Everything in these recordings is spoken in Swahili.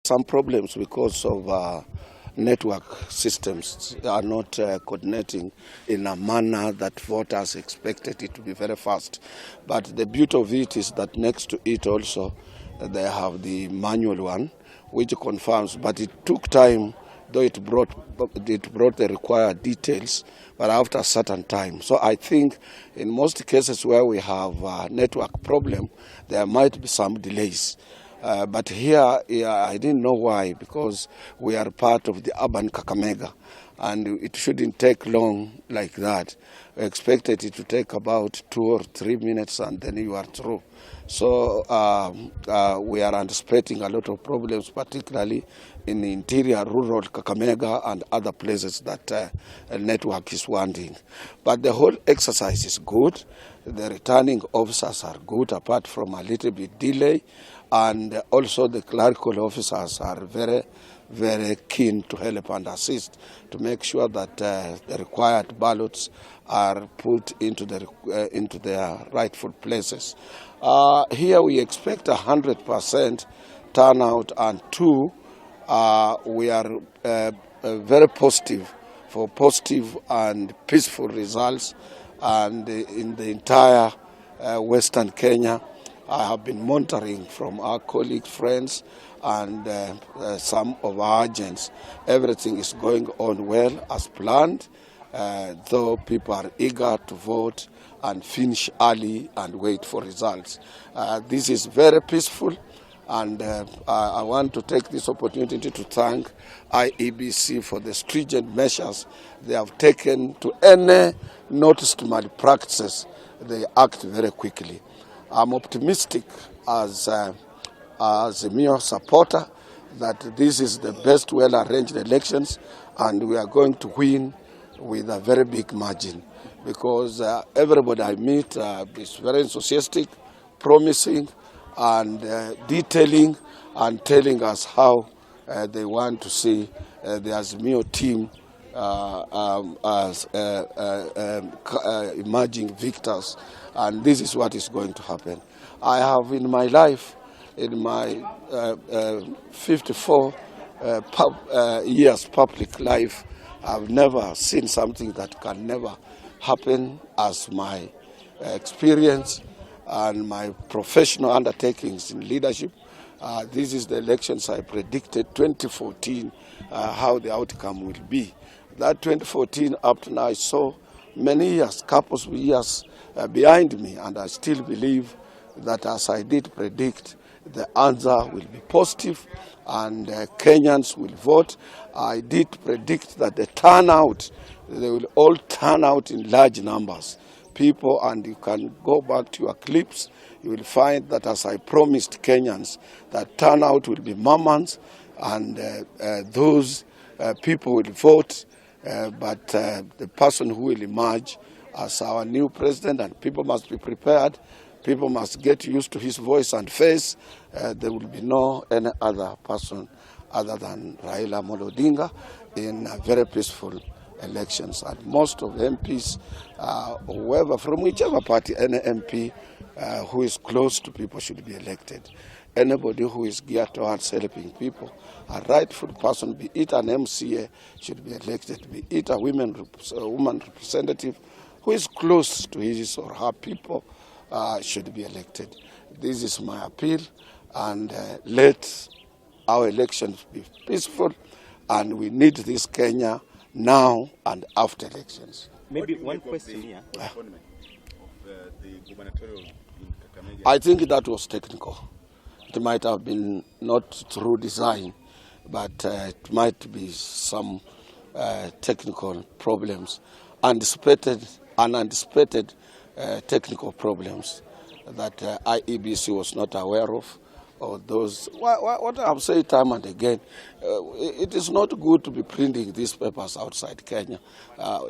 Some problems because of network systems are not coordinating in a manner that voters expected it to be very fast. But the beauty of it is that next to it also they have the manual one, which confirms, but it took time, though it brought the required details, but after a certain time. So I think in most cases where we have a network problem, there might be some delays. But here, I didn't know why, because we are part of the urban Kakamega, and it shouldn't take long like that. We expected it to take about 2 or 3 minutes, and then you are through. So we are anticipating a lot of problems, particularly in the interior, rural Kakamega and other places that a network is wanting. But the whole exercise is good. The returning officers are good, apart from a little bit delay. And also the clerical officers are very, very keen to help and assist to make sure that the required ballots are put into their rightful places. Here we expect 100% turnout, and we are very positive for positive and peaceful results. And in the entire Western Kenya, I have been monitoring from our colleagues, friends, and some of our agents. Everything is going on well as planned, though people are eager to vote and finish early and wait for results. This is very peaceful, and I want to take this opportunity to thank IEBC for the stringent measures they have taken to any noticed malpractices. They act very quickly. I'm optimistic as a mere supporter that this is the best well-arranged elections, and we are going to win with a very big margin, because everybody I meet is very enthusiastic, promising, and detailing and telling us how they want to see the Azimio team as emerging victors, and this is what is going to happen. I have in my life, in my 54 years public life, I've never seen something that can never happen as my experience and my professional undertakings in leadership. This is the elections I predicted 2014, how the outcome will be. That 2014 up to now, I saw many years, couples of years behind me, and I still believe that as I did predict, the answer will be positive and Kenyans will vote. I did predict that the turnout, they will all turn out in large numbers. People, and you can go back to your clips, you will find that as I promised Kenyans, that turnout will be mammoth, and those people will vote. But the person who will emerge as our new president, and people must be prepared, people must get used to his voice and face. There will be no any other person other than Raila Odinga in very peaceful elections. And most of the MPs, whoever, from whichever party, any MP who is close to people should be elected. Anybody who is geared towards helping people, a rightful person, be it an MCA, should be elected, be it a woman representative who is close to his or her people, should be elected. This is my appeal, and let our elections be peaceful, and we need this Kenya now and after elections. Maybe one question here. I think that was technical. It might have been not through design, but it might be some technical problems, unanticipated technical problems that IEBC was not aware of. Or those, what I've said time and again, it is not good to be printing these papers outside Kenya,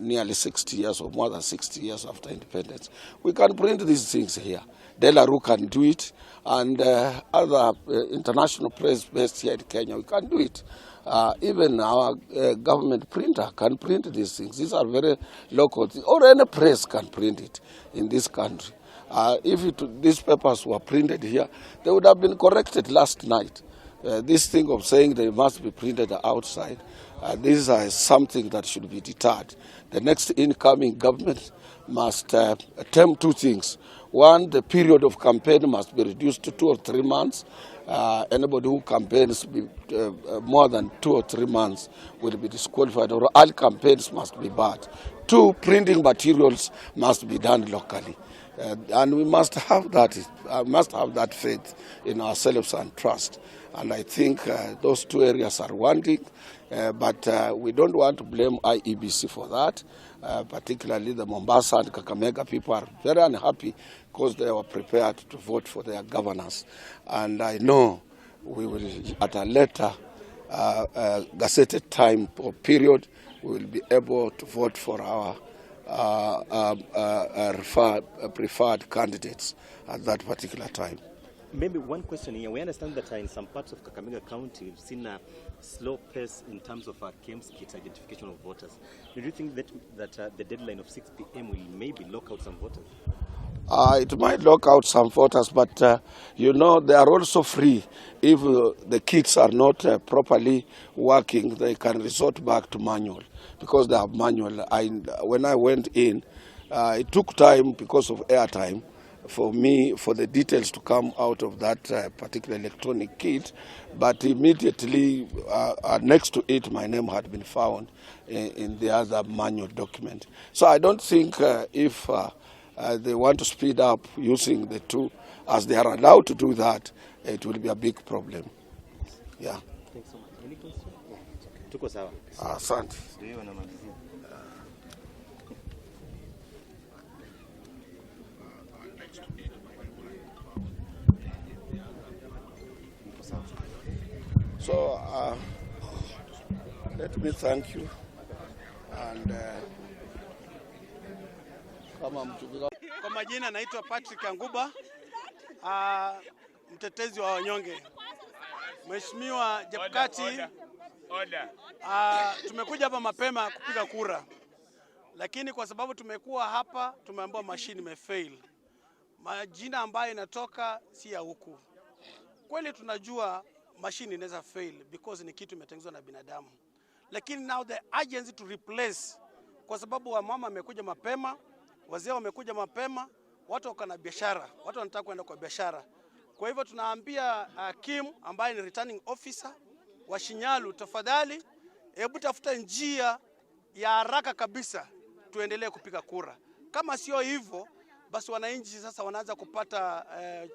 nearly 60 years or more than 60 years after independence. We can print these things here. Delaru can do it, and other international press based here in Kenya, we can do it. Even our government printer can print these things. These are very local things, or any press can print it in this country. If these papers were printed here, they would have been corrected last night. This thing of saying they must be printed outside, this is something that should be deterred. The next incoming government must attempt two things. One, the period of campaign must be reduced to 2 or 3 months. Anybody who campaigns more than 2 or 3 months will be disqualified, or all campaigns must be barred. Two, printing materials must be done locally. And we must have that faith in ourselves and trust. And I think those two areas are wanting, but we don't want to blame IEBC for that. Particularly the Mombasa and Kakamega people are very unhappy because they were prepared to vote for their governors. And I know we will, at a later gazetted time or period, we will be able to vote for our preferred candidates at that particular time. Maybe one question here. We understand that in some parts of Kakamega County, we've seen a slow pace in terms of KIEMS kit identification of voters. Do you think that the deadline of 6 p.m. will maybe lock out some voters? It might lock out some voters, but you know, they are also free. If the kits are not properly working, they can resort back to manual, because they have manual. When I went in, it took time because of airtime for the details to come out of that particular electronic kit, but immediately next to it, my name had been found in the other manual document. So I don't think if they want to speed up using the two, as they are allowed to do that, it will be a big problem. Yeah. Thanks so much. Any question? Tuko sawa. Asante. So let me thank you and kwa majina naitwa Patrick Anguba, mtetezi wa wanyonge. Mheshimiwa Chebukati, tumekuja hapa mapema kupiga kura, lakini kwa sababu tumekuwa hapa tumeambiwa machine imefail. Majina ambayo inatoka si ya huku. Kweli tunajua machine inaweza fail because ni kitu imetengenezwa na binadamu. Lakini now the urgency to replace, kwa sababu wamama wamekuja mapema, wazee wamekuja mapema, watu wako na biashara, watu wanataka kwenda kwa biashara. Kwa hivyo tunaambia Kim ambaye ni returning officer wa Shinyalu, tafadhali hebu tafuta njia ya haraka kabisa tuendelee kupiga kura. Kama sio hivyo, basi wananchi sasa wanaanza kupata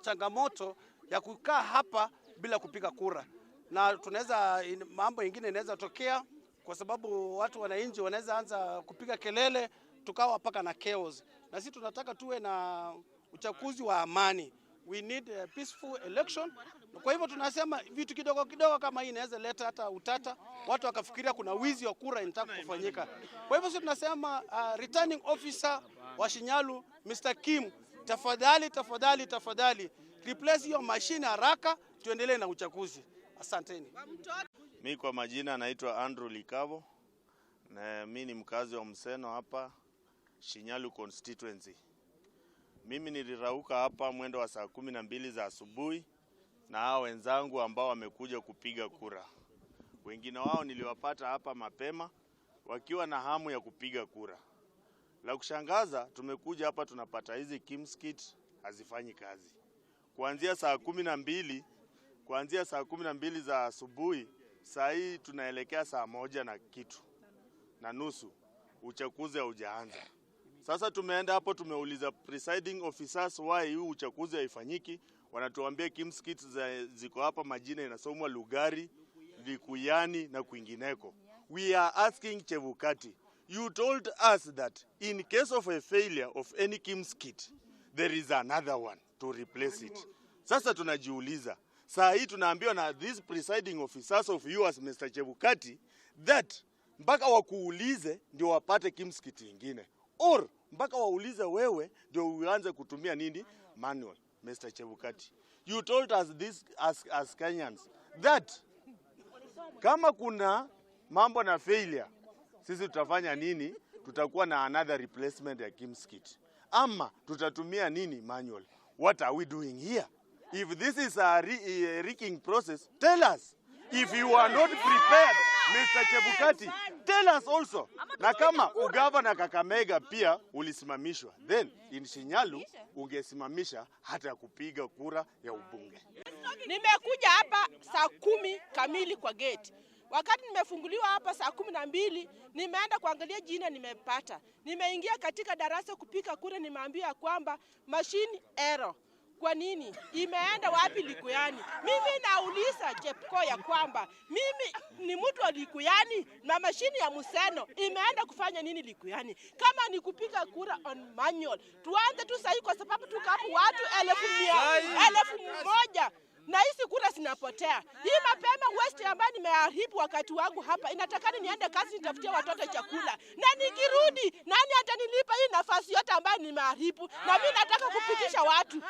changamoto ya kukaa hapa bila kupiga kura, na tunaweza mambo mengine inaweza tokea, kwa sababu watu wananchi wanaweza anza kupiga kelele tukawa paka na chaos. Na sisi tunataka tuwe na uchaguzi wa amani. We need a peaceful election. Kwa hivyo tunasema vitu kidogo kidogo kama hii inaweza leta hata utata, watu wakafikiria kuna wizi wa kura inataka kufanyika. Kwa hivyo sisi tunasema returning officer wa Shinyalu, Mr. Kim, tafadhali replace hiyo machine haraka tuendelee na uchaguzi. Asanteni. Mimi kwa majina naitwa Andrew Likavo, na mimi ni mkazi wa Mseno hapa Shinyalu constituency. Mimi nilirauka hapa mwendo wa saa 12 za asubuhi na hao wenzangu ambao wamekuja kupiga kura. Wengine wao niliwapata hapa mapema wakiwa na hamu ya kupiga kura. La kushangaza, tumekuja hapa tunapata hizi KIEMS kit hazifanyi kazi. Kuanzia saa 12 za asubuhi, saa hii tunaelekea saa 1 na kitu na nusu, uchaguzi haujaanza. Sasa tumeenda hapo tumeuliza presiding officers why huu uchaguzi haifanyiki, wanatuambia KIEMS kits ziko hapa, majina inasomwa Lugari, Likuyani na kwingineko. We are asking Chebukati, you told us that in case of a failure of any KIEMS kit, there is another one to replace it. Sasa tunajiuliza, saa hii tunaambiwa na these presiding officers of yours Mr. Chebukati that mpaka wakuulize ndio wapate KIEMS kit nyingine, or mpaka waulize wewe ndio uanze kutumia nini manual. Mr. Chebukati, you told us this as Kenyans that kama kuna mambo na failure, sisi tutafanya nini? Tutakuwa na another replacement ya KIEMS kit, ama tutatumia nini manual? What are we doing here? If this is a rigging process, tell us. If you are not prepared, Mr. Chebukati, tell us also. Na kama ugavana Kakamega pia ulisimamishwa, then in Shinyalu ungesimamisha hata kupiga kura ya ubunge. Nimekuja hapa saa 10 kamili kwa gate. Wakati nimefunguliwa hapa saa 12, nimeenda kuangalia jina nimepata. Nimeingia katika darasa kupiga kura, nimeambiwa kwamba machine error. Kwa nini? Imeenda wapi Likuyani? Mimi nauliza Chepko ya kwamba mimi ni mtu wa Likuyani na mashini ya Museno imeenda kufanya nini Likuyani? Kama ni kupiga kura on manual, tuanze tu sahi kwa sababu tuko hapo watu 1,000 na hizi kura zinapotea. Hii mapema West ambayo nimeharibu wakati wangu hapa, inatakana niende kazi nitafutia watoto chakula. Na nikirudi, nani atanilipa hii nafasi yote ambayo nimeharibu? Na mimi nataka kupitisha watu.